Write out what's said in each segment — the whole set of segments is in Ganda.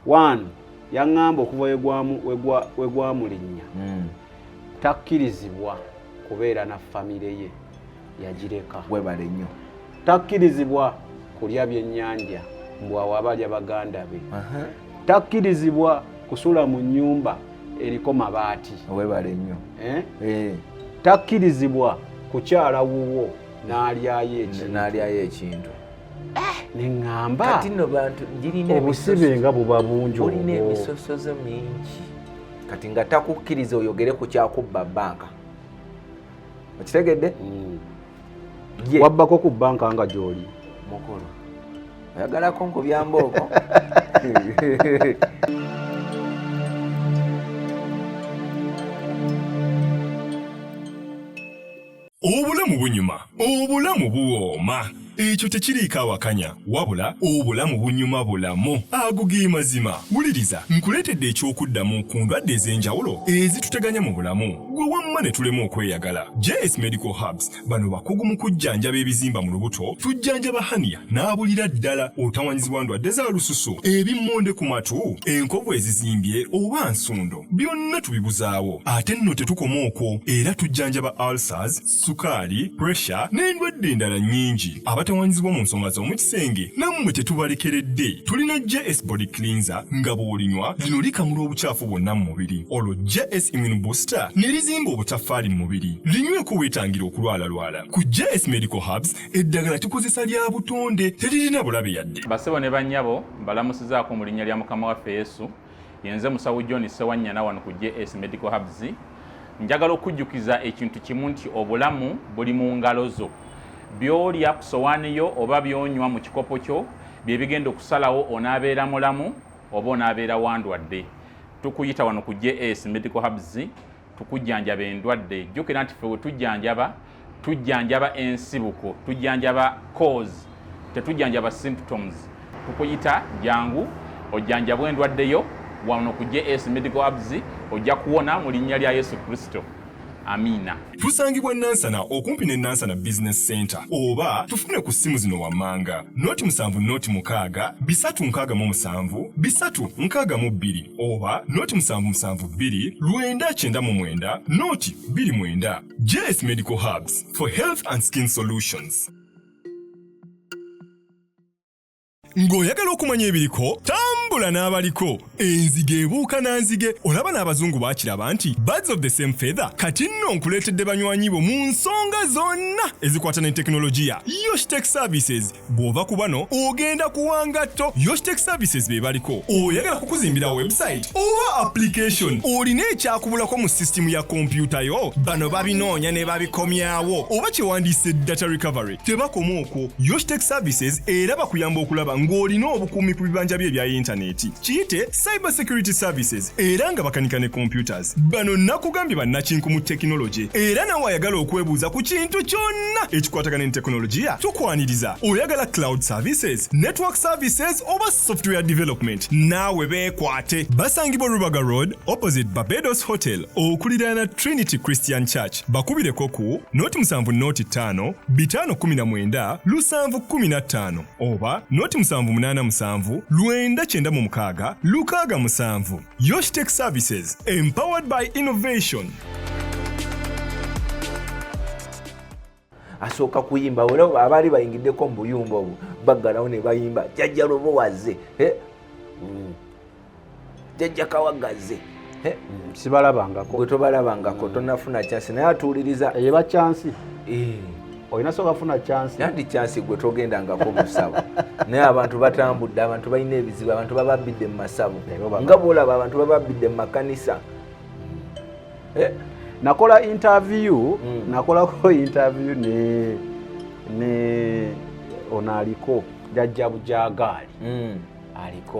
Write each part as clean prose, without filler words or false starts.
one yaŋŋamba okuva wegwamulinnya takkirizibwa kubeera na famire ye yagireka. Webale nnyo. Takkirizibwa kulya byennyanja mbwawe abalya baganda be. Takkirizibwa kusula mu nnyumba eriko mabaati. Webale nnyo. Takkirizibwa kukyala wuwo n'alyayo ekintu. Neŋŋamba kati nno bantu girina obusibe nga buba bungi, olina emisosozo mingi kati nga takukkiriza oyogere ku kyakubba bbanka. Okitegedde? Wabbako ku bbanka nga gy'oli mukulu oyagalako nkuyamba okwo. Obulamu bunyuma, obulamu buwooma. Ekyo tekiriiko awakanya wabula obulamu bunyuma bulamu agugi mazima. Wuliriza nkuleetedde ekyokuddamu ku ndwadde ez'enjawulo ezituteganya mu bulamu gwe wamma ne tulema okweyagala. JS Medical Hubs bano bakugu mu kujjanjaba ebizimba mu lubuto, tujjanjaba hania n'abulira ddala otawanyizibwa ndwadde za lususu, ebimmonde ku matu, enkovu ezizimbye oba nsundo, byonna tubibuzaawo. Ate nno tetukoma okwo, era tujjanjaba ulcers, sukaali, pressure n'endwadde endala nnyingi. Abatawanyizibwa mu nsonga z'omukisenge nammwe tetubalekeredde. Tulina JS Body Cleanser nga bw'olinywa lino likamula obucaafu bwonna mu mubiri. Olwo JS Immune Booster ne lizimba obutaffaali mu mubiri. Linyweko weetangira okulwalalwala. Ku JS Medical Hubs eddagala tukozesa lya butonde teririna bulabe yadde. Basebo ne bannyabo mbalamusizaako mu linnya lya Mukama waffe Yesu. Yenze Musawo John Sewanyana wano ku JS Medical Hubs. Njagala okujjukiza ekintu kimu nti obulamu buli mu ngalo zo. Byolya ku sowaani yo oba byonywa mu kikopo kyo bye bigenda okusalawo onaabeera mulamu oba onaabeera wandwadde. Tukuyita wano ku JS Medical Hubs tukujjanjaba endwadde. Jjukira nti ffe we tujjanjaba ensibuko, tujjanjaba cause, tetujjanjaba symptoms. Tukuyita jangu ojjanjabwa endwadde yo wano ku JS Medical Hubs ojja kuwona mu linnya lya Yesu Kristo. Amina. Tusangibwa Nansana okumpi ne Nansana Business Center oba tufune ku simu zino wammanga noti 7 bisatu nkaga mu 7 bisatu nkaga mu 2 oba noti 772 lwenda chenda mu mwenda noti 29. JS Medical Hubs for health and skin solutions. Ng'oyagala okumanya ebiriko tambula n'abaliko. Enzige ebuuka na nzige olaba n'abazungu baakiraba nti birds of the same feather. Kati nno nkuleetedde banywanyi bo mu nsonga zonna ezikwata ne tekinologiya. Yoshtech Services bw'ova ku bano ogenda kuwangatto. Yoshtech Services be baliko. Oyagala kukuzimbira website oba application olina ekyakubulako mu system ya kompyuta yo, bano babinoonya ne babikomyawo oba kyewandiise data recovery. Tebakoma okwo. Yoshtech Services era bakuyamba okulaba ng'olina obukuumi ku bibanja bye ebya intaneti. Kiyite Cyber Security Services era nga bakanika ne computers. Bano nakugambye bannakinku mu technology era nawe ayagala okwebuuza ku kintu kyonna ekikwatagana ne technologiya tukwaniriza. Oyagala cloud services, network services oba software development, naawe beekwate. Basangibwa Rubaga Road opposite Barbados Hotel okuliraana Trinity Christian Church. Bakubireko ku noti 7 519 715 oba noti 787 996 Yoshtech Services, empowered by innovation. Asooka kuyimba wala abali bayingiddeko mu buyumba obwo baggalawo ne bayimba jjajja Lobowaze jjajja Kawagaze sibalabangako gwe tobalabangako tonafuna chance naye atuuliriza eba chance olina soka funa chance nandi chance gwe togendangako mu ssabo naye abantu batambudde, abantu balina ebizibu, abantu bababidde mu masabu nga bw'olaba abantu bababidde mu makanisa. Nakola interview ne onaaliko jjajja Bujagali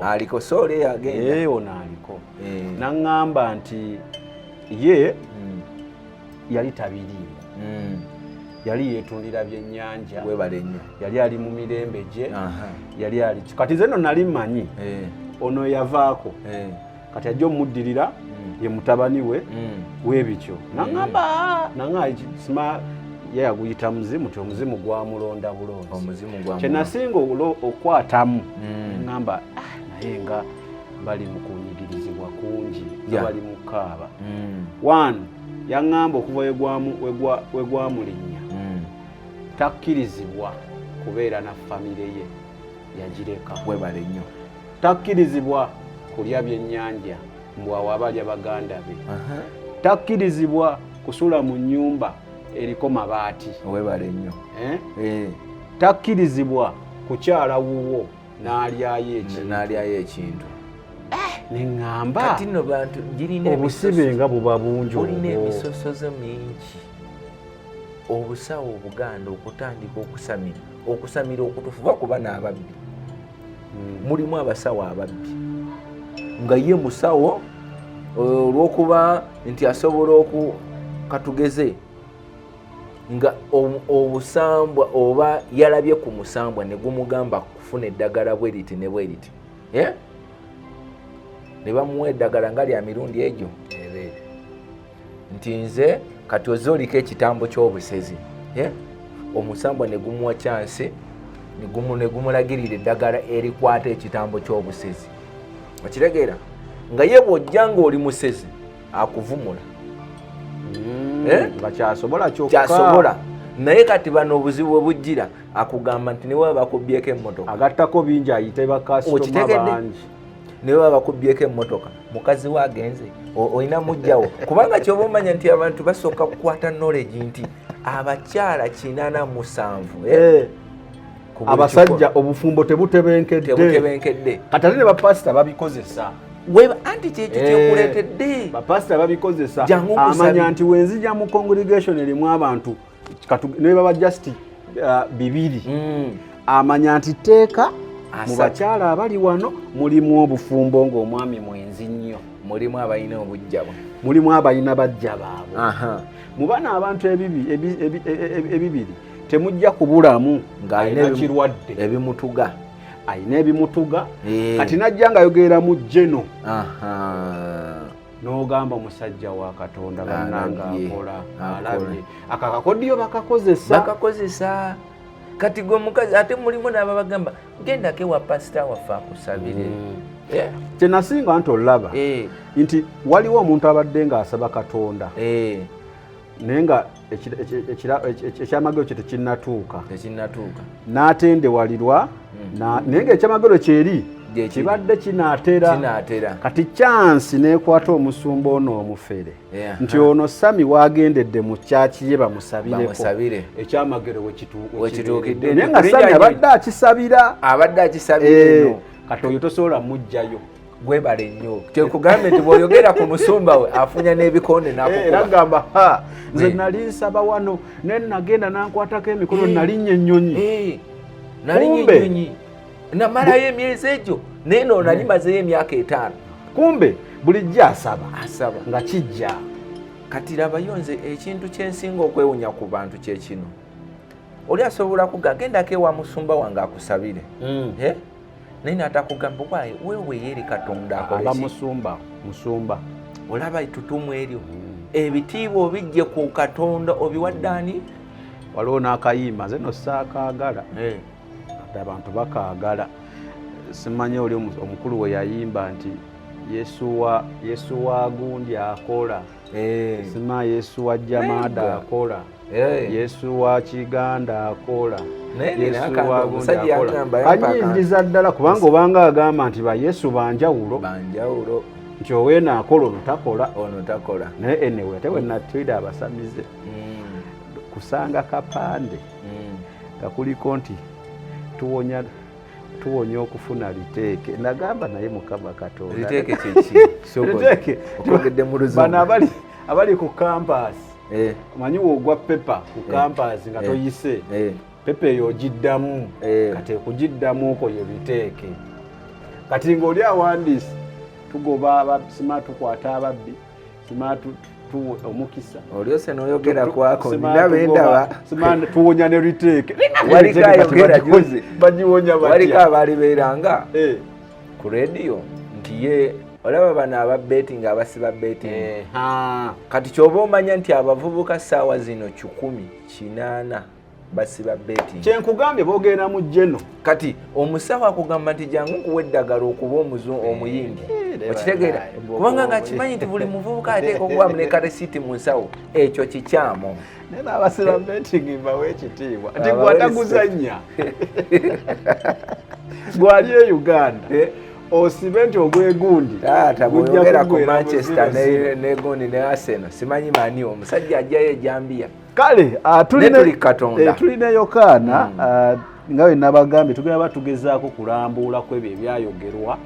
aliko sole yagenda onaaliko naŋŋamba nti ye yali tabiriimu yali yeetundira byennyanja webale nnyo yali ali mu mirembe gye yali ali kati nze nno nali mmanyi ono yavaako kati ajja omuddirira ye mutabani we w'ebityo naŋŋamba sima yayaguyita muzimu ti omuzimu gwamulonda bulonzi kye nasinga okukwatamu ŋŋamba naye nga bali mu kunyigirizibwa kungi bali mu kaaba. One yaŋŋamba okuva we gwamulinnya takkirizibwa kubeera na famire ye yagireka. Webale nnyo. Takkirizibwa kulya byennyanja mbwawe abalya baganda be. Takkirizibwa kusula mu nnyumba eriko mabaati. Webale nnyo. Takkirizibwa kukyala wuwo n'alyayo ekintu. Neŋŋamba kati nno bantu girina obusibe nga buba bungi, olina emisosozo mingi. Obusawo Obuganda okutandika okusamira okutufuba kuba n'ababbi. Mulimu abasawo ababbi nga ye musawo olw'okuba nti asobola katugeze nga obusambwa oba yalabye ku musambwa ne gumugamba kufuna eddagala bwe liti ne bwe liti, ne bamuwa eddagala nga lya mirundi egyo nti nze kati ozooliko ekitambo ky'obusezi, omusambwa ne gumuwa kyansi ne gumulagirira eddagala erikwata ekitambo ky'obusezi. Okitegeera nga ye bw'ojja ng'oli musezi akuvumula nga kyasobola kyasobola, naye kati bano obuzibu bwe bujjira akugamba nti newe bakubyeko emmotoka agattako bingi ayite bakasitoma bangi, newe bakubyeko emmotoka mukazi we agenze olina mujjawo kubanga kyoba omanya nti abantu basooka kukwata knowledge nti abakyala 87 abasajja obufumbo tebutebenkedde kati ate ne bapasita babikozesa. Anti kyekyo kyekuleetedde bapasita babikozesa. Amanya nti wenzija mu congregation erimu abantu ne baba just 2, amanya nti teeka mu bakyala abali wano mulimu obufumbo ng'omwami mwenzi nnyo, mulimu abalina obujjabo, mulimu abalina bajja baabwe. Mu bana abantu ebibiri temujja kubulamu ng'alina kirwadde ebimutuga, alina ebimutuga. Kati najja ng'ayogerera mu jeno n'ogamba omusajja wa Katonda bannanga akola alabye akakakoddiyo bakakozesa. Kati gwe mukazi ate mulimu n'aba bagamba gendako ewa pasita waffe akusabire. Kye nasinga nti olaba nti waliwo omuntu abadde ng'asaba Katonda naye nga ekyamagero kye tekinnatuuka, n'atendewalirwa, naye ng'ekyamagero kyeri kibadde kinaatera. Kati kyansi n'ekwata omusumba ono omufere nti ono Sami waagendedde mu kyaki ye bamusabireko, ekyamagero wekituukidde. Naye nga Sami abadde akisabira eno, kati oyo tosobola mujjayo. Gwebale nnyo kyekugambe nti bw'oyogera ku musumba we afunya n'ebikonde n'agamba nze nali nsaba wano naye nagenda nankwatako emikono nalinnya ennyonyi, namalayo emyezi egyo naye no nali mazeyo emyaka 5. Kumbe bulijjo asaba nga kijja. Kati labayo nze ekintu kyensinga okwewunya ku bantu kye kino, oli asobola kugagendako ewa musumba wange akusabire naye natakugamba waaye wewe yeri Katonda aba musumba olaba itutumu eryo ebitiibwa obijje ku Katonda obiwadde ani? Waliwo n'akayimba nze no saakaagala ate abantu bakaagala. Simanyi oli omukulu we yayimba nti Yesu wa gundi akola, sima Yesu wa Jamada akola, Yesu wa Kiganda akola, Yesu wa gundi akola. Anyingiza ddala kubanga obanga agamba nti ba Yesu banjawulo nti oweena akola ono takola. Naye enewe ate we natwida abasamize kusanga kapande nga kuliko nti tuwonya okufuna liteeke. Nagamba naye Mukama Katonda liteeke kyeki okogedde mu Luzungu bano abali ku kampasi manyi wogwa pepa ku kampasi nga toyise pepa eyo ogiddamu kati ekugiddamu okwo ye liteeke. Kati ng'oli awandiise tugoba sima tukwata ababbi sima omukisa olyose n'oyogera kwako ndaba endaba tuwonya ne liteeke waliko ayogera juzi bagiwonya waliko abaali beeranga ku rediyo nti ye olaba bano ababbeeti nga abasiba beeti kati kyoba omanya nti abavubuka ssaawa zino 180 basiba betting. Kyenkugambye boogenda mu jeno. Kati omusawo akugamba nti jangu nkuwa eddagala okuba omuyimbi. Okitegeera kubanga nga kimanyi nti buli muvubuka ateeka okuba ne karesiti mu nsawo ekyo kikyamu. Naye n'abasiba betting mbawe ekitiibwa nti gwataguzannya gwali e Uganda osibe nti ogwegundi bw'oyogera ku Manchester n'egundi ne Arsenal simanyi mani omusajja ajjayo ejambiya. Kale tulina Yokaana nga bwe nabagambye tugenda batugezaako kulambuula ku ebyo ebyayogerwa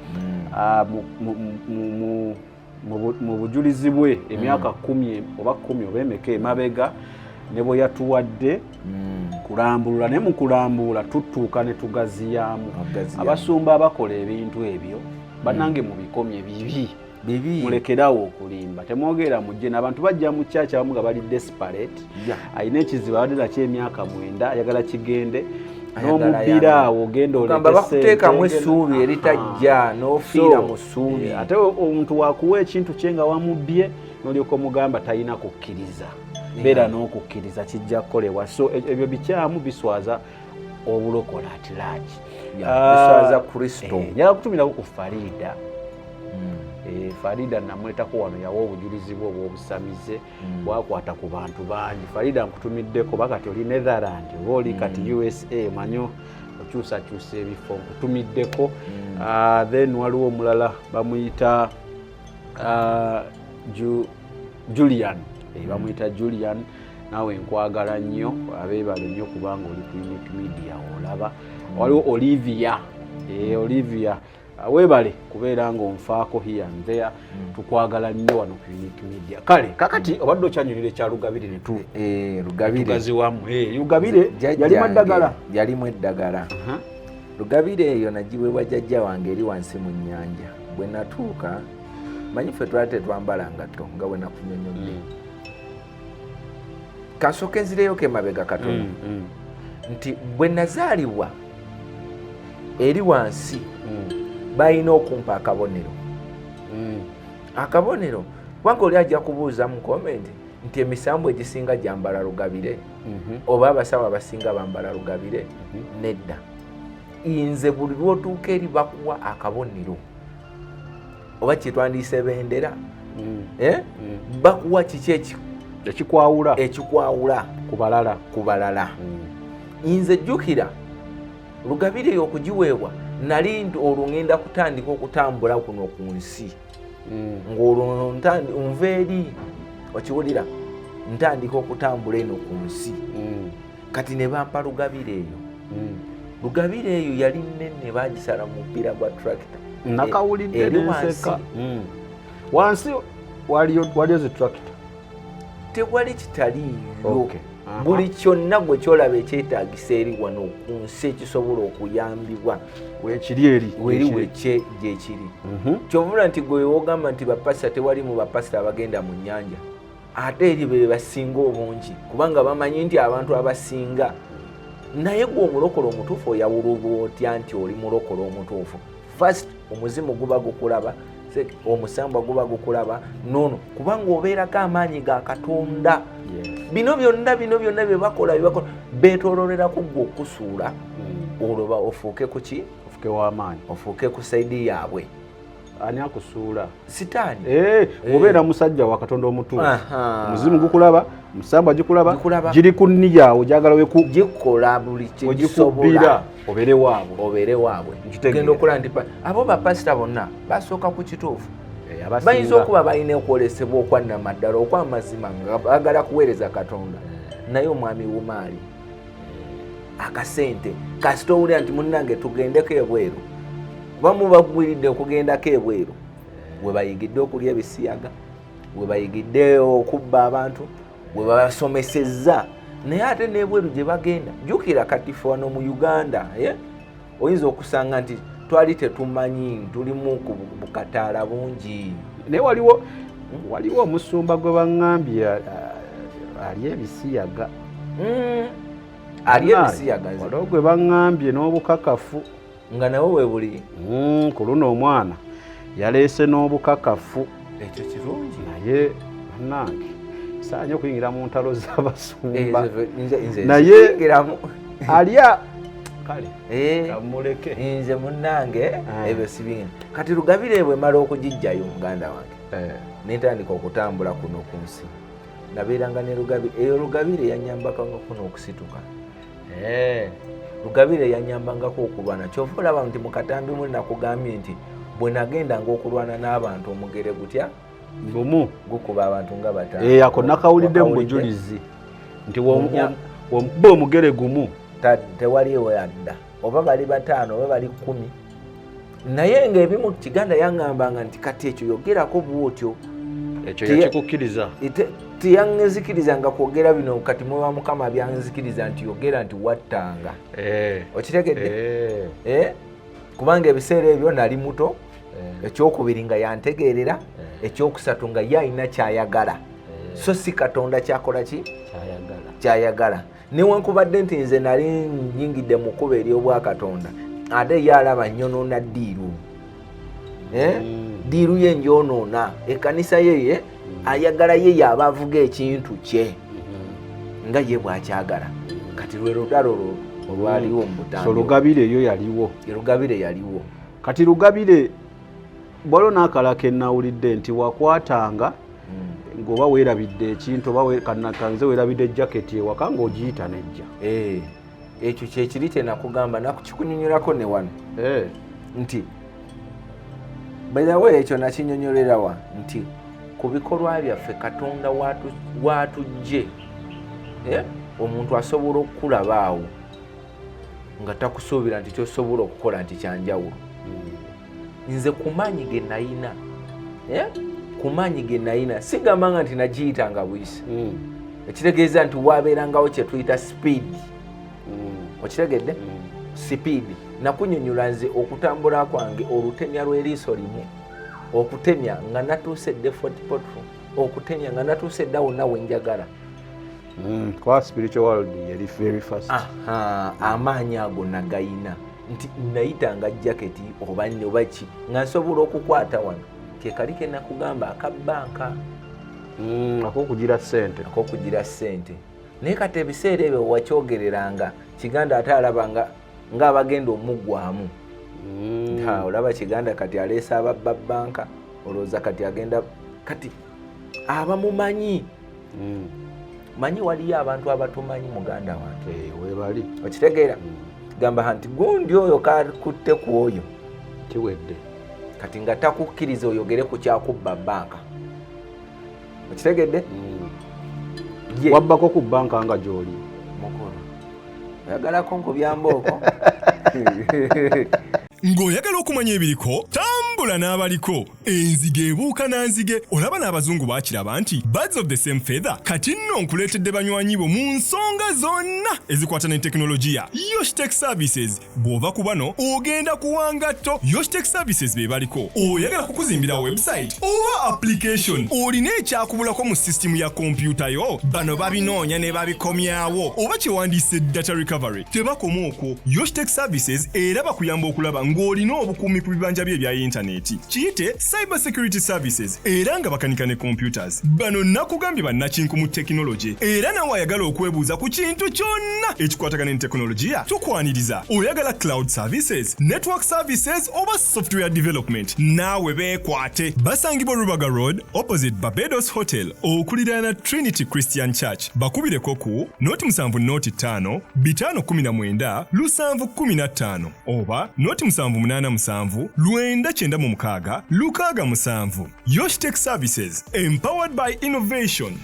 mu bujulizi bwe emyaka 10 oba 10 oba emeka emabega ne bwe yatuwadde kulambulula naye mu kulambula tutuuka ne tugaziyaamu abasumba abakola ebintu ebyo bannange mu bikomye bibi mulekerawo okulimba temwogera mujje n'abantu bajja mu kyakya abamu nga bali desperate ayina ekizibu abadde ky'emyaka 9 ayagala kigende n'omupiira awo ogenda olekese bakuteekamu essuubi eritajja n'ofiira mu ssuubi ate omuntu wakuwa ekintu kye nga wamubye n'olyoka omugamba talina kukkiriza beera n'okukkiriza kijja kukolebwa so ebyo bikyamu biswaza obulokola atiraaki biswaza Kristo. Njala kutumira ku Farida Farida namwetako wano yawa obujulizi bwe obw'obusamize bwakwata ku bantu bangi. Farida nkutumiddeko bakati oli Netherland oba oli kati USA manyo okyusakyusa ebifo nkutumiddeko. Then waliwo omulala bamuyita Julian bamuyita Julian nawe nkwagala nnyo abeebale nnyo kubanga oli ku Unique Media olaba. Waliwo Olivia Olivia weebale kubeera ng'onfaako here and there tukwagala nnyo wano ku Unique Media. Kale kakati obadde okyanyulira ekya Lugabire ne tugaziwamu Lugabire yalimu eddagala. Lugabire eyo nagiweebwa jjajja wange eri wansi mu nnyanja bwe natuuka manyi ffe twali tetwambala ngatto nga bwe nakunyonyodde kasooka enzireyo ke mabega katono nti bwe nazaalibwa eri wansi balina okumpa akabonero. Akabonero kubanga oli ajja kubuuza mu komenti nti emisambu egisinga gyambala Lugabire oba abasawo abasinga bambala Lugabire. Nedda, nze buli lwotuuka eri bakuwa akabonero oba kyetwandiise bendera bakuwa kiki ekikwawula ku balala. Nze jjukira Lugabire eyo okugiweebwa nali olwo ngenda kutandika okutambula kuno ku nsi ng'olwo nva eri okiwulira ntandika okutambula eno ku nsi kati ne bampa Lugabire eyo. Lugabire eyo yali nnene baagisala mu mupiira gwa tractor nakawulidde n'enseka wansi waliyo zi tractor tewali kitaliyo. Buli kyonna gwe kyolaba ekyetaagisa eri wano ku nsi ekisobola okuyambibwa weri gyekiri. Kyovula nti gwe wogamba nti bapasita tewali mu bapasita abagenda mu nnyanja ate eri be basinga obungi kubanga bamanyi nti abantu abasinga. Naye gwe omulokole omutuufu oyawulubwa otya nti oli mulokole omutuufu? First omuzimu guba gukulaba, omusambwa guba gukulaba nono kubanga obeerako amaanyi ga Katonda. Bino byonna bye bakola beetoololeraku gwe okusuula olwoba ofuuke ku ki? Ofuuke w'amaanyi, ofuuke ku saidi yaabwe. Ani akusuula? Sitaani. Obeera musajja wa Katonda omutuufu. Omuzimu gukulaba, musambwa gikulaba, giri ku nniyaawo gyagala gikola buli kye gisobola obeere waabwe. Genda okola nti abo bapasita bonna basooka ku kituufu. Bayinza okuba balina okwolesebwa okwannamaddala okw'amazima nga baagala kuweereza Katonda naye omwami wumaali akasente kasita owulira nti munnange tugendeko ebweru kuba mubagwiridde okugendako ebweru we bayigidde okulya ebisiyaga we bayigidde okubba abantu we babasomesezza naye ate n'ebweru gye bagenda jjukira kati ffe wano mu Uganda oyinza okusanga nti twali tetumanyi tulimu ku bukataala bungi. Naye waliwo omusumba gwe baŋŋambye ali ebisiyaga. Ali ebisiyaga waliwo gwe baŋŋambye n'obukakafu nga nawe we buli. Ku luno omwana yaleese n'obukakafu. Ekyo kirungi. Naye bannange saanya okuyingira mu ntalo z'abasumba naye alya kale kamuleke nze munnange ebyo sibingi kati Rugabire bwe mala okugijjayo muganda wange nentandika okutambula kuno ku nsi nabeeranga ne Rugabire eyo Rugabire yanyambakanga kuno okusituka Rugabire yanyambangako okulwana kyova olaba nti mu katambi muli nakugambye nti bwe nagendanga okulwana n'abantu omugere gutya gumu gukuba abantu nga bataano ako nakawulidde mu bujulizi nti womukuba omugere gumu tewaliwo yadda oba bali bataano oba bali 10 naye ng'ebimu Kiganda yaŋŋambanga nti kati ekyo yogerako bwotyo ekyo yakikukkiriza tiyanzikirizanga kwogera bino kati mwe wa Mukama byanzikiriza nti yogera nti wattanga okitegedde kubanga ebiseera ebyo nali muto ekyokubiri nga yantegeerera ekyokusatu nga ye alina kyayagala so si Katonda kyakola ki kyayagala newankubadde nti nze nali nyingidde mu kkubo ery'obwakatonda ate ye alaba nnyonoona ddiiru ddiiru ye njonoona ekkanisa yeye ayagala ye yaba avuga ekintu kye nga ye bwakyagala kati lwe lutalo olwaliwo mu butambi so Rugabire eyo yaliwo Rugabire yaliwo kati Rugabire bwaliwo n'akalako ennawulidde nti wakwatanga ng'oba weerabidde ekintu oba kannakanze weerabidde jaketi ewaka ng'ogiyita nejja ekyo kyekiri kye nakugamba nakikunyonyolako ne wano nti bayawe ekyo nakinyonyolerawa nti ku bikolwa byaffe Katonda watujje omuntu asobola okukulaba awo nga takusuubira nti kyosobola okukola nti kyanjawulo nze kumaanyi ge nayina sigambanga nti nagiyitanga buyisi ekitegeeza nti wabeerangawo kye tuyita speed okitegedde speed nakunyonyola nze okutambula kwange olutemya lw'eriiso limu okutemya nga natuusedde Fort Portal okutemya nga natuusedde awo nawe njagala kwa spiritual world yali very fast amaanyi ago nagayina nti nayitanga jaketi oba ki nga nsobola okukwata wano kekali ke nakugamba akabbanka akokugira ssente naye kati ebiseera ebyo wakyogereranga Kiganda ate alaba ng'abagenda omuggwamu olaba Kiganda kati aleesa ababba bbanka olowooza kati agenda kati abamumanyi manyi waliyo abantu abatumanyi muganda wange webali okitegeera gamba nti gundi oyo kakutte ku oyo kiwedde kati nga takukkiriza oyogere ku kyakubba bbanka okitegedde wabbako ku bbanka nga gy'oli mukulu oyagalako nkubyambaoko ng'oyagala okumanya ebiriko tambula n'abaliko enzige ebuuka na nzige olaba n'abazungu baakiraba nti birds of the same feather kati nno nkuleetedde banywanyi bo mu nsonga zonna ezikwata ne tekinologiya Yoshtech Services bw'ova ku bano ogenda kuwangatto Yoshtech Services be baliko oyagala kukuzimbira website oba application olina ekyakubulako mu sisitimu ya kompyuta yo bano babinoonya ne babikomyawo oba kyewandiise data recovery tebakoma okwo Yoshtech Services era bakuyamba okulaba ng'olina obukuumi ku bibanja bye ebya intaneti kiyite cyber security services era nga bakanika ne computers bano nakugambye bannakinku mu tekinologi era nawe ayagala okwebuuza ku kintu kyonna ekikwatagana ne tekinologiya tukwaniriza oyagala cloud services network services oba software development naawe beekwate basangibwa Rubaga Road opposite Barbados Hotel okuliraana Trinity Christian Church bakubireko ku noti 7 noti 5 519 715 oba noti 787 996 667 Yoshtech Services empowered by innovation.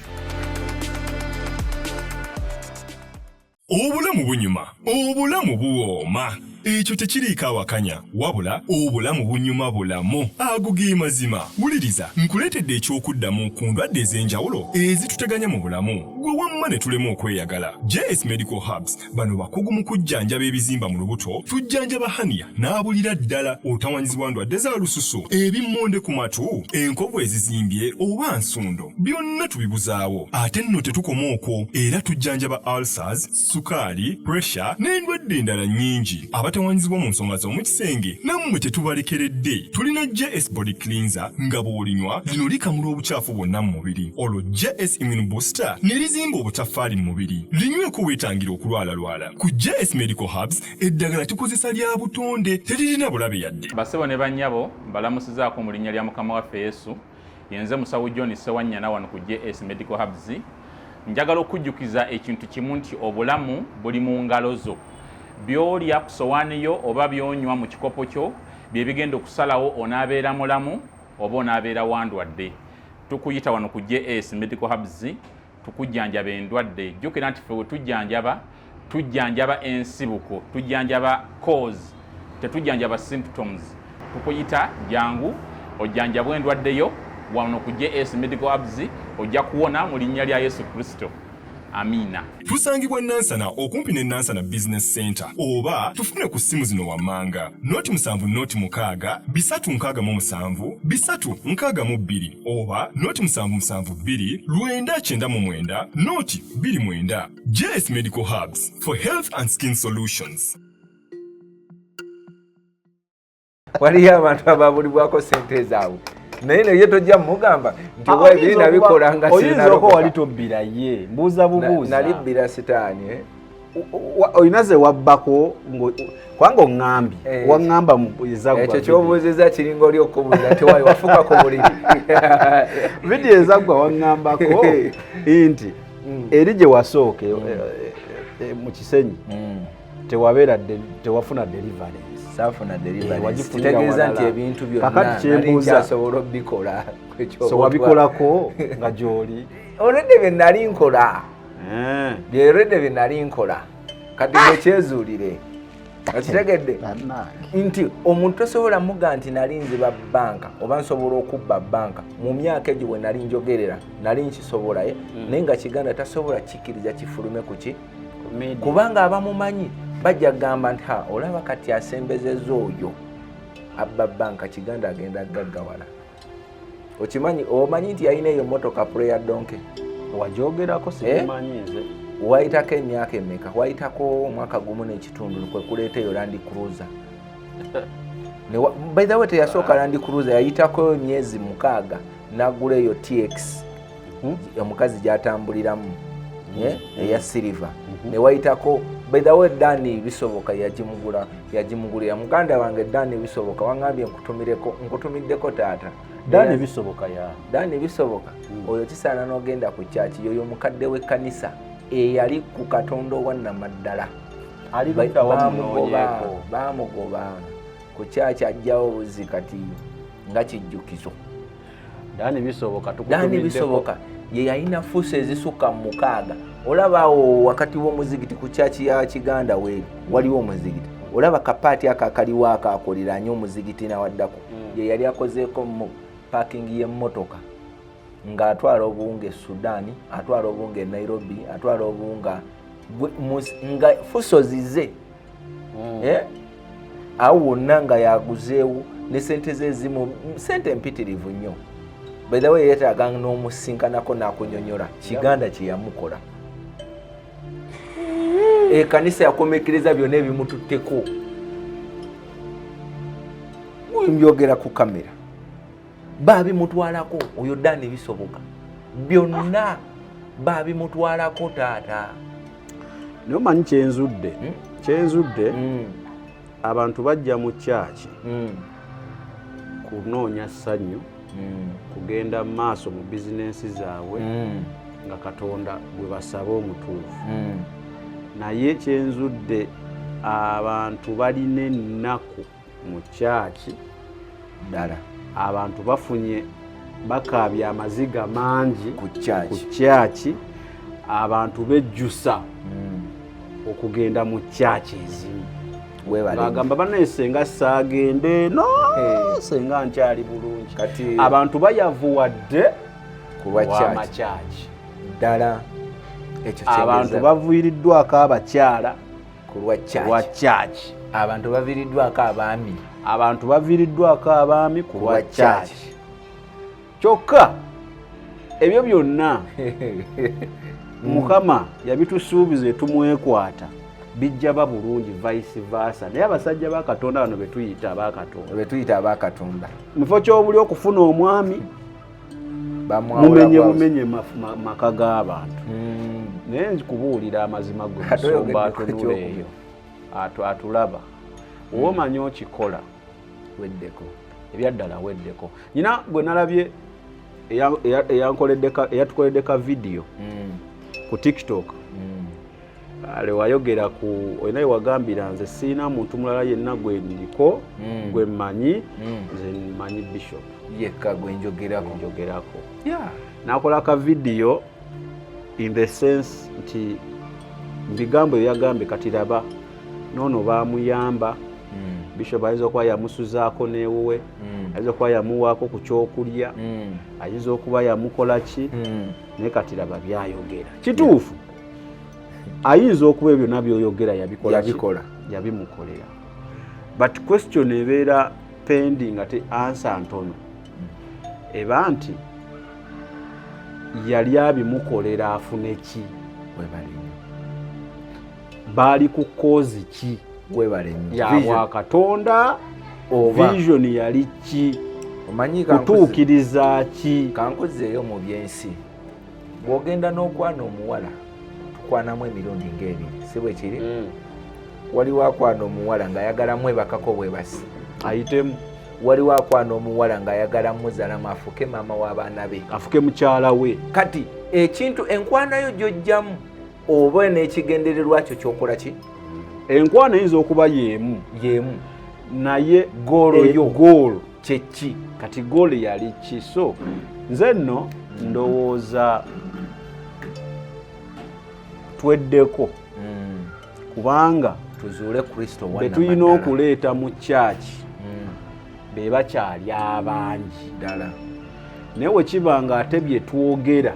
Obulamu bunyuma, obulamu buwooma. Ekyo tekiriiko awakanya wabula obulamu bunyuma bulamu agugi mazima. Wuliriza nkuleetedde ekyokuddamu ku ndwadde ez'enjawulo ezituteganya mu bulamu gwe wamma ne tulema okweyagala. JS Medical Hubs bano bakugu mu kujjanjaba ebizimba mu lubuto, tujjanjaba hania n'abulira ddala otawanyizibwa ndwadde za lususu, ebimmonde ku matu, enkovu ezizimbye oba nsundo. Byonna tubibuzaawo. Ate nno tetukoma okwo, era tujjanjaba ulcers, sukaali, pressure n'endwadde endala nnyingi. Abatawanyizibwa mu nsonga z'omu kisenge nammwe tetubalekeredde. Tulina JS Body Cleanser nga bw'olinywa lino likamula obucaafu bwonna mu mubiri. Olwo JS Immune Booster ne lizimba obutaffaali mu mubiri. Linyweko weetangira okulwalalwala. Ku JS Medical Hubs eddagala tukozesa lya butonde teririna bulabe yadde. Basebo ne bannyabo mbalamusizaako mu linnya lya Mukama waffe Yesu. Yenze musawo John Sewanyana wano ku JS Medical Hubs. Njagala okujjukiza ekintu kimu nti obulamu buli mu ngalo zo. By'olya ku sowaani yo oba by'onywa mu kikopo kyo bye bigenda okusalawo onaabeera mulamu oba onaabeera wandwadde. Tukuyita wano ku JS Medical Hubs tukujjanjaba endwadde. Jjukira nti ffe we tujjanjaba ensibuko, tujjanjaba cause, tetujjanjaba symptoms. Tukuyita jangu ojjanjabwa endwadde yo wano ku JS Medical Hubs ojja kuwona mu linnya lya Yesu Kristo. Amina. Tusangibwa Nansana okumpi ne Nansana Business Center oba tufune ku simu zino wammanga noti 7 bisatu nkaga mu 7 bisatu nkaga mu 2 oba noti 772 999 noti 29. JS Medical Hubs for health and skin solutions. Waliyo abantu ababulibwako sente zaabwe naye naye tojja mugamba nti oba ebiri nabikola nga oyinza ko wali tobbira ye mbuuza bubuuza nalibbira sitaani oyina ze wabbako kwanga oŋŋambye waŋŋamba ezagwa ekyo kyobuuzizza kiringa oli okubuuza tewaali wafuka ku buliri vidiyo ezagwa waŋŋambako nti eri gye wasooke mu kisenyi tewafuna delivery safuna delivery kitegeeza nti ebintu byonna nalinasobola obikola so wabikolako nga gy'oli olwedde bye nali nkola byolwedde bye nali nkola kati ekyezuulire akitegedde nti omuntu tosobola muga nti nali nziba banka oba nsobola okubba banka mu myaka egyo bwe nali njogerera nali nkisobola naye nga Kiganda tasobola kikkiriza kifulume kuki kubanga abamumanyi bajja gamba nti olaba kati asembezezza oyo abba banka Kiganda agenda gaggawala. Okimanyi omanyi nti yalina eyo motoka prayer donkey wajogerako simanyi nze wayitako emyaka emeka wayitako omwaka gumu n'ekitundu kwe kuleeta eyo Land Cruiser by the way teyasooka Land Cruiser yayitako emyezi 6 n'agula eyo TX omukazi gy'atambuliramu eya silver ne wayitako by the way Dani bisoboka yagimugulira muganda wange Dani bisoboka wangambye nkutumiddeko taata Dani bisoboka oyo kisaana n'ogenda ku church yoyo mukadde w'ekkanisa eyali ku Katonda owa Namaddala bamugoba ku church ajjawo buzi kati nga kijjukizo Dani bisoboka ye yalina fuusa ezisukka 6 olabaawo wakati w'omuzigiti ku church ya Kiganda waliwo omuzigiti olaba kapaati akakaliwo akakoliranye omuzigiti nawaddako ye yali akozeeko mu parking y'emmotoka ng'atwala obuwunga Sudan atwala obuwunga Nairobi atwala obuwunga nga fuso zize awo wonna nga yaguzeewo ne sente ze ezimu sente mpitirivu nnyo by the way yeetaaga n'omusinkanako n'akunyonyola Kiganda kye yamukola ekkanisa yakomekereza byonna ebimututteko mbyogera ku kamera baabimutwalako oyo Dani bisoboka byonna baabimutwalako taata naye omanyi kyenzudde abantu bajja mu kyaki kunoonya ssanyu kugenda mu maaso mu bizinensi zaabwe nga Katonda gwe basaba omutuufu naye kyenzudde abantu balina ennaku mu kyaki ddala abantu bafunye bakaabye amaziga mangi ku kyaki abantu bejjusa okugenda mu kyaki ezimu bagamba banaye senga saagende eno senga nkyali bulungi abantu bayavuwadde kuba makyaki ddala abantu baviiriddwako abakyala ku lwa church, abantu baviiriddwako abaami, abantu baviiriddwako abaami ku lwa church. Kyokka ebyo byonna Mukama yabitusuubiza etumwekwata bijja ba bulungi vice versa. Naye abasajja ba Katonda bano betuyita abakatonda mufo ky'obuli okufuna omwami mumenye maka g'abantu. Naye nzikubuulira amazima gwe atunula eyo atulaba owomanyi okikola weddeko ebyaddala weddeko. Nyina gwe nalabye eyatukoledde ka video ku TikTok ale wayogera ku oyina wagambira nze siina muntu mulala yenna gwe ndiko gwe mmanyi nze mmanyi Bishop yekka gwe njogerako. Nakola ka video in the sense nti bigambo yagambe kati laba nono baamuyamba. Bishop ayinza okuba yamusuzaako n'ewuwe, ayinza okuba yamuwaako ku kyokulya, ayinza okuba yamukola ki, naye kati laba byayogera. Kituufu ayinza okuba ebyo nabyoyogera yabikola yabimukolera, but question ebeera pending ate answer ntono eba nti yali abimukolera afune ki, baali ku kozi ki ya Katonda, vision yali ki, kutuukiriza ki. Kankuzeeyo mu byensi bw'ogenda n'okwana omuwala tukwanamu emirundi ng'ebiri si bwe kiri. Waliwo akwana omuwala ng'ayagalamu ebakako bwe basi ayitemu, waliwo akwana omuwala ng'ayagala muzaalamu afuke maama w'abaana be, afuke mukyala we. Kati ekintu enkwanayo gy'ojjamu oba n'ekigendererwa kyo ky'okola ki. Enkwana eyinza okuba yeemu naye goolo kyeki, kati goolo yali ki? So nze nno ndowooza tweddeko kubanga tuzuule Kristo betulina okuleeta mu kyaki be bakyali abangi ddala. Naye bwe kiba nga ate bye twogera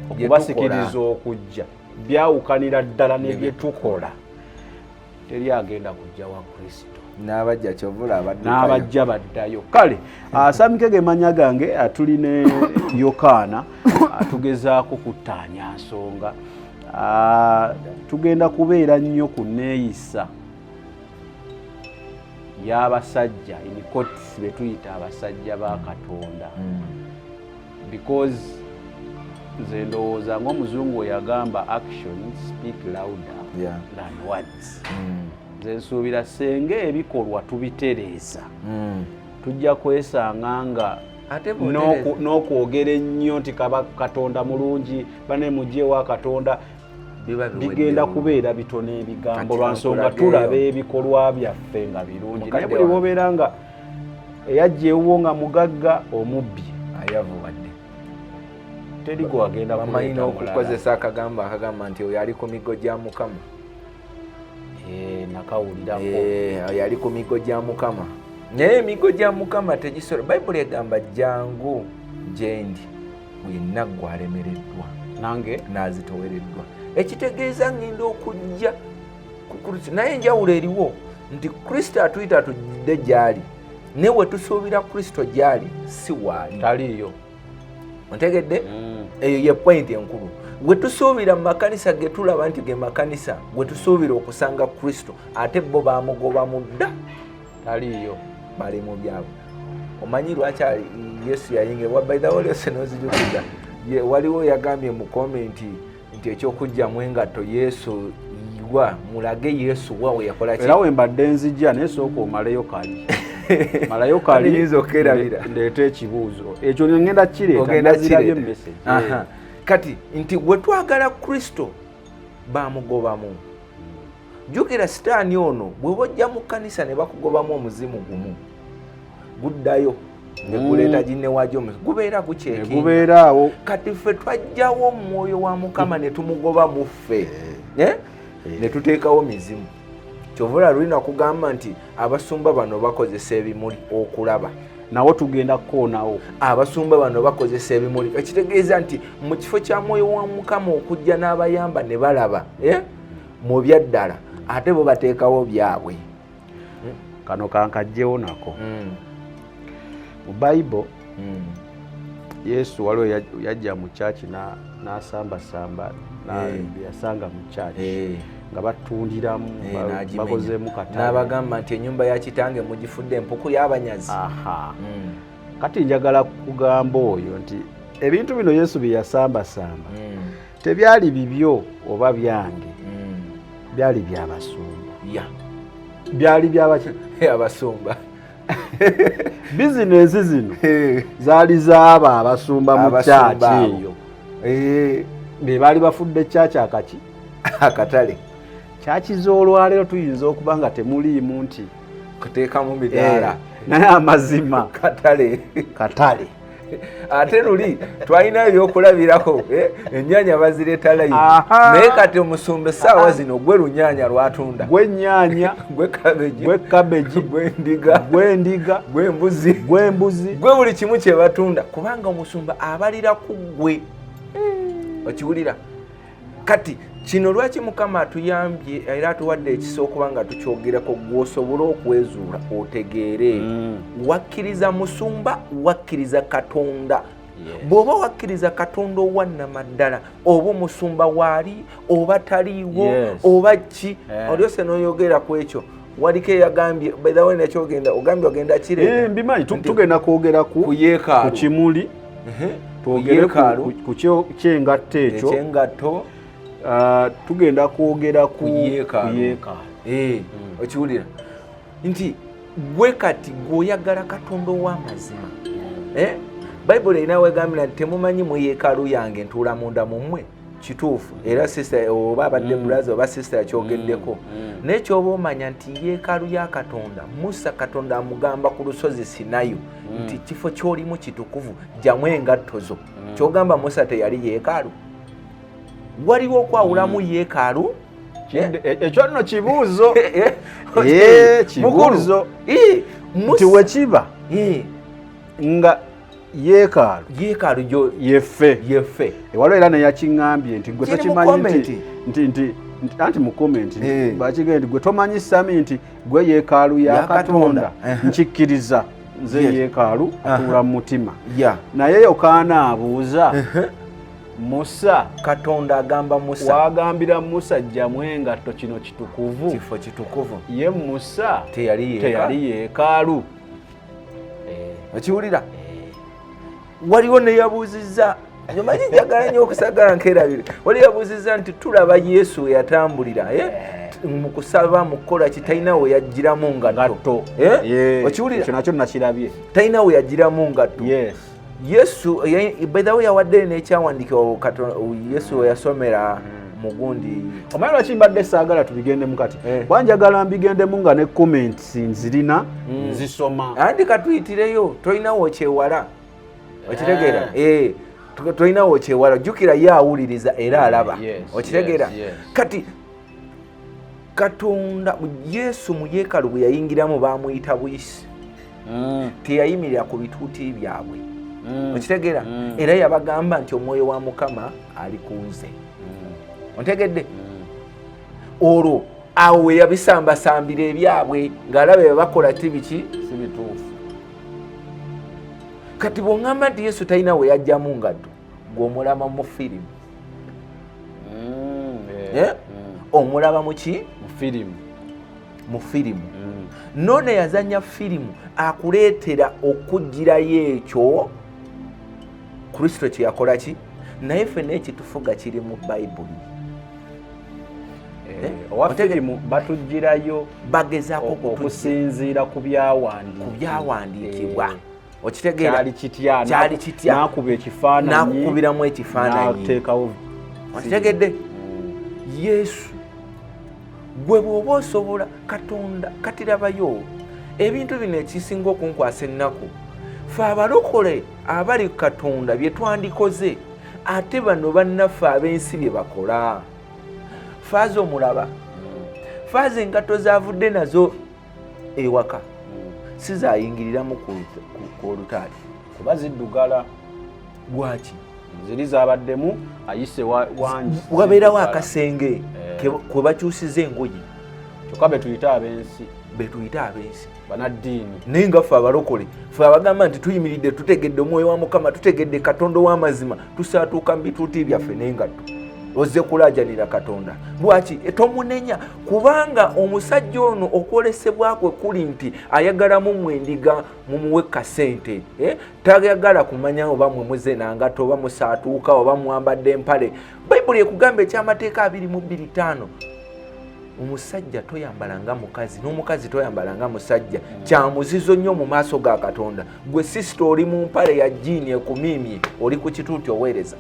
okubasikiriza okujja byawukanira ddala nebye tukola, teri agenda kujja wa Kristo. N'abajja kyovula n'abajja baddayo. Kale Samikege manya gange atuli Yokaana atugezaako kuttaanya nsonga. Tugenda kubeera nnyo ku neeyisa y'abasajja in quotes be tuyita abasajja ba Katonda, because nze ndowooza ng'omuzungu yagamba actions speak louder than words. Nze nsuubira senga ebikolwa tubitereeza tujja kwesanga nga n'okwogera ennyo nti Katonda mulungi bane mugyewa Katonda bigenda kubeera bitono ebigambo lwa nsonga tulaba ebikolwa byaffe nga birungi. Naye buli bobeera nga eyajja ewuwo nga mugagga omubbi ayavuwadde teri gwe wagenda kumayina okukozesa akagamba nti oyo ali ku migo gya Mukama. Nakawulirako oyo ali ku migo gya Mukama. Naye emigo gya Mukama tegisobola. Bayibuli egamba jangu gyendi yenna gwe alemereddwa nange n'azitowereddwa. Ekitegeeza ngenda okujja ku Kristo, naye enjawulo eriwo nti Kristo atuyita atujjidde gy'ali, naye we tusuubira Kristo gy'ali si waali taliiyo. Ontegedde? Eyo ye point enkulu. Gwe tusuubira mu makanisa ge tulaba nti ge makanisa gwe tusuubira okusanga Kristo, ate bo baamugoba mu dda taliiyo, bali mu byabwe. Omanyi lwaki Yesu yayingibwa? By the way, Yesu n'ozijukiza waliwo yagambye mu komenti nti ekyokujjamu engatto Yesu yiwa mulage Yesu wawe yakola ki? Era we mbadde nzijja naye sooka omaleyo kali malayo kali ndeeta ekibuuzo ekyo ngenda kireeta nazirabye message. Kati nti bwe twagala Kristo baamugobamu. Jjukira sitaani ono bwe bojja mu kkanisa ne bakugobamu omuzimu gumu guddayo ne guleeta ginne waagyo gubeera gubeeraawo. Kati ffe twajjawo omwoyo wa Mukama ne tumugoba mu ffe ne tuteekawo mizimu. Kyovula lulina kugamba nti abasumba bano bakozesa ebimuli okulaba nawo tugenda kukonawo. Abasumba bano bakozesa ebimuli ekitegeeza nti mu kifo kya Mwoyo wa Mukama okujja n'abayamba ne balaba mu byaddala ate bo bateekawo byabwe. Kano kankajjewo nako mu Bible Yesu waliwo yajja mu chaachi n'asambasamba yasanga mu chaachi nga batundiramu bakozeemu katale n'abagamba nti ennyumba ya kitange mugifudde empuku y'abanyazi. Kati njagala kugamba oyo nti ebintu bino Yesu bye yasambasamba tebyali bibyo oba byange, byali by'abasumba. Byali by'abaki? Abasumba. Bizinesi zino zaali zaaba abasumba mu chaachi eyo. Be baali bafudde chaachi akaki? Akatale. Chaachi z'olwaleero tuyinza okuba nga temuliimu nti kuteekamu midaala naye amazima katale. Ate luli twalina ebyokulabirako ennyaanya bazireeta live naye kati omusumba essaawa zino gwe lunyanya lwatunda, gwe nnyaanya, gwe kabeji, gwe ndiga, gwe mbuzi, gwe buli kimu kye batunda kubanga omusumba abalira ku gwe. Okiwulira? Kati kino lwaki Mukama atuyambye era atuwadde ekisa okuba nga tukyogerako gw'osobole okwezuula otegeere. Wakkiriza musumba, wakkiriza Katonda. Bw'oba wakkiriza Katonda owannamaddala oba omusumba waali oba taliiwo oba ki olyose n'oyogera ku ekyo. Waliko eyagambye bedawe nekyogenda ogambye ogenda kirenda mbimanyi tugenda kwogera ku kimuli twogere ku kyengatto ekyo tugenda kwogera ku yeekaalu. Okiwulira nti gwe kati gw'oyagala Katonda ow'amazima. Bayibuli erina wegambira nti temumanyi mu yeekaalu yange ntuula munda mu mmwe. Kituufu era sister oba abadde brother oba sister yakyogeddeko. Naye kyoba omanya nti yeekaalu ya Katonda, Musa Katonda amugamba ku lusozi Sinayo nti kifo ky'olimu kitukuvu jjamu engatto zo. Kyogamba Musa teyali yeekaalu? Waliwo okwawulamu yeekaalu? Ekyo nno kibuuzo. Kibuuzo nti wekiba nga yeekaalu gyo yeffe. Waliwo era neyakiŋŋambye nti gwe tokimanyi nti mu komenti bakigambye nti gwe tomanyi sami nti gwe yeekaalu ya Katonda. Nkikkiriza nze yeekaalu atuula mu mutima. Naye Yokaana abuuza Musa, Katonda agamba Musa, wagambira Musa jjamu engatto kino kitukuvu, kifo kitukuvu. Ye Musa teyali yeekaalu. Okiwulira? Waliwo ne yabuuzizza, omanyi njagala nnyo okusagala nkerabire, wali yabuuzizza nti tulaba Yesu we yatambulira mu kusaba mu kukola ki talina we yagiramu ngatto. Okiwulira? Ekyo nakyo nakirabye. Talina we yagiramu ngatto. Yesu bedawe yawadde n'ekyawandiikibwa Yesu we yasomera mugundi. Omanyi lwaki mbadde saagala tubigendemu kati? Wanjagala mbigendemu nga ne comments nzirina nzisoma. Andi katuyitireyo tolina wokyewala. Okitegeera? Tolina wokyewala. Jjukira ye awuliriza era alaba. Okitegeera? Kati Katonda Yesu mu yeekaalu bwe yayingiramu baamuyita buyisi. Teyayimirira ku bituuti byabwe. Okitegeera? Era yabagamba nti Omwoyo wa Mukama ali ku nze. Ontegedde? Olwo awo we yabisambasambira ebyabwe ng'alaba bye bakola tibiki si bituufu. Kati bw'oŋŋamba nti Yesu talina we yajjamu ngatto gw'omulaba mu firimu. Omulaba mu ki? Mu firimu. None yazanya firimu akuleetera okugirayo ekyo Kristo kye yakola ki? Naye ffenna ekitufuga kiri mu Bayibuli. Owa firimu batugirayo bagezaako okusinziira ku byawandiikibwa. Okitegeera? Kyali kitya n'akuba ekifaananyi n'akukubiramu ekifaananyi. N'ateekawo. Okitegedde? Yesu gwe bw'oba osobola Katonda kati labayo ebintu bino ekisinga okunkwasa ennaku ffe abalokole abali Katonda bye twandikoze ate bano bannaffe ab'ensi bye bakola. Faaza omulaba, faaza engatto zavudde nazo ewaka, sizayingiriramu ku olutaali kuba ziddugala lwaki ziri zabaddemu ayise wangi wabeerawo akasenge kwe bakyusiza engoye kyokka betuyita ab'ensi banaddiini naye nga ffe abalokole ffe abagamba nti tuyimiridde tutegedde omwoyo wa Mukama tutegedde Katonda w'amazima tusaatuuka mu bituuti byaffe naye nga ozze kulaajanira Katonda lwaki tomunenya kubanga omusajja ono okwolesebwa kwe kuli nti ayagala mumwe endiga mumuwe kasente tayagala kumanya oba mwe muzenangata oba musaatuuka oba mwambadde empale bayibuli ekugamba ekyamateeka 2:25 omusajja toyambalanga mukazi n'omukazi toyambalanga musajja kya muzizo nnyo mu maaso ga Katonda gwe sisita oli mu mpale ya jjiini ekumiimye oli ku kituuti oweereza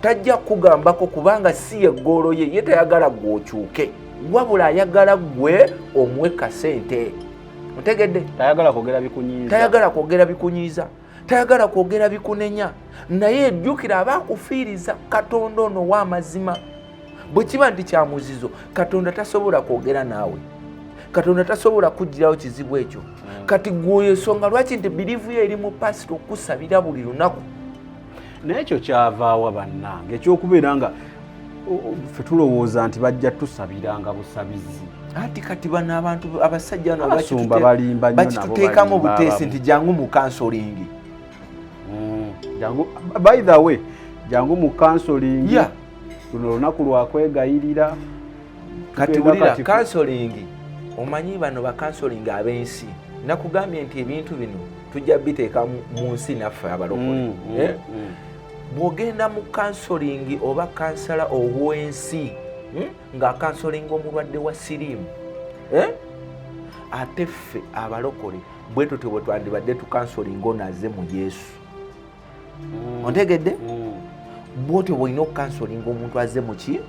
tajja kugambako kubanga si eggoolo ye tayagala gwokyuke wabula ayagala gwe omuwe kasente otegedde tayagala kwogera bikunyiiza tayagala kwogera bikunenya naye ejjukira abaakufiiriza Katonda ono w'amazima bwe kiba nti kya muzizo Katonda tasobola kwogera naawe Katonda tasobola kugirawo kizibu ekyo kati gwe ensonga lwaki nti biriivu ye eri mu pasito okusabira buli lunaku n'ekyo kyavaawa bannange ekyokubeera nga ffe tulowooza nti bajja tusabiranga busabizi ati kati bano abantu abasajja bakituteekamu obuteesi nti jangu mu kansolingi by the way jangu mu kansolingi luno lunaku lwakwegayirira kati wulira kansolingi omanyi bano bakansolingi ab'ensi nakugambye nti ebintu bino tujja biteeka mu nsi naffe abalokole bw'ogenda mu kansolingi oba kansala ow'ensi ng'akansolinga omulwadde wa siriimu ate ffe abalokole bwe tutyo bwe twandibadde tukansolinga ono aze mu Yesu ontegedde bwotyo bwolina okukansolinga omuntu aze mu ki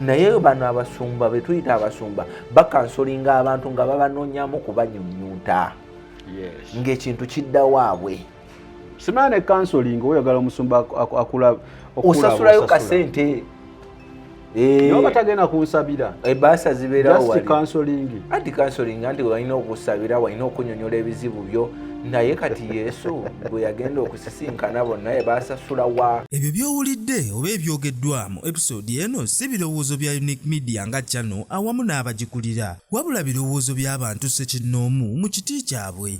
naye bano abasumba be tuyita abasumba bakansolinga abantu nga babanoonyamu kubanyunyunta ng'ekintu kidda waabwe simane kansolinga oyagala omusumba akula osasulayo kasente niyo batagenda kunsabira ebaasa zibeerawo wali kansolingi anti kansolingi anti walina okusabira walina okunyonyola ebizibu byo naye kati Yesu bwe yagenda okusisinkana bonna ebasasula wa ebyo byowulidde oba ebyogeddwamu episode eno si birowoozo bya Unique Media nga channel awamu n'abagikulira wabula birowoozo by'abantu ssekinnoomu mu kiti kyabwe.